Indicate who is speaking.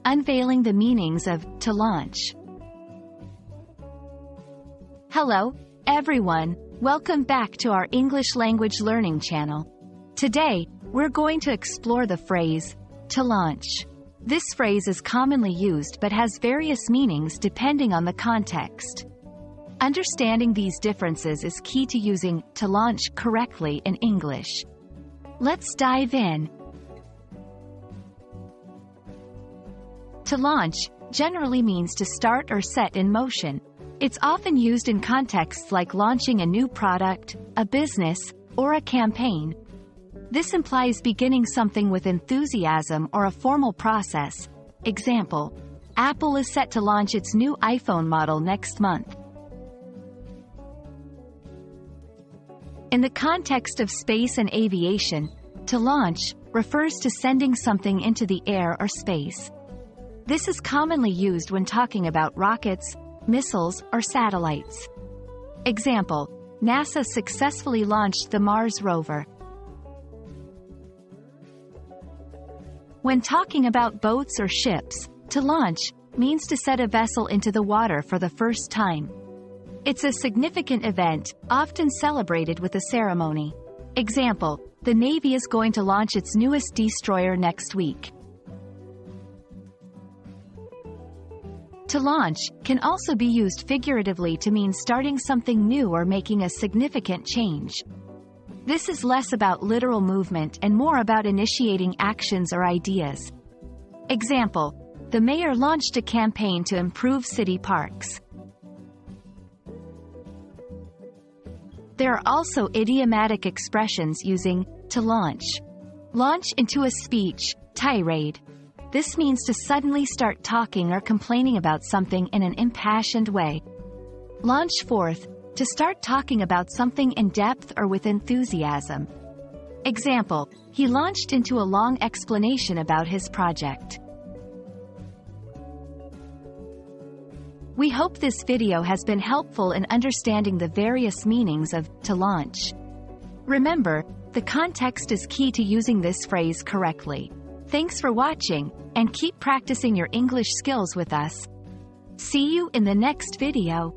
Speaker 1: Unveiling the meanings of to launch. Hello, everyone. Welcome back to our English language learning channel. Today, we're going to explore the phrase to launch. This phrase is commonly used but has various meanings depending on the context. Understanding these differences is key to using to launch correctly in English. Let's dive in. To launch generally means to start or set in motion. It's often used in contexts like launching a new product, a business, or a campaign. This implies beginning something with enthusiasm or a formal process. Example: Apple is set to launch its new iPhone model next month. In the context of space and aviation, to launch refers to sending something into the air or space. This is commonly used when talking about rockets, missiles, or satellites. Example: NASA successfully launched the Mars rover. When talking about boats or ships, to launch means to set a vessel into the water for the first time. It's a significant event, often celebrated with a ceremony. Example: the Navy is going to launch its newest destroyer next week. To launch can also be used figuratively to mean starting something new or making a significant change. This is less about literal movement and more about initiating actions or ideas. Example: the mayor launched a campaign to improve city parks. There are also idiomatic expressions using to launch. Launch into a speech, tirade. This means to suddenly start talking or complaining about something in an impassioned way. Launch forth, to start talking about something in depth or with enthusiasm. Example: he launched into a long explanation about his project. We hope this video has been helpful in understanding the various meanings of to launch. Remember, the context is key to using this phrase correctly. Thanks for watching, and keep practicing your English skills with us. See you in the next video.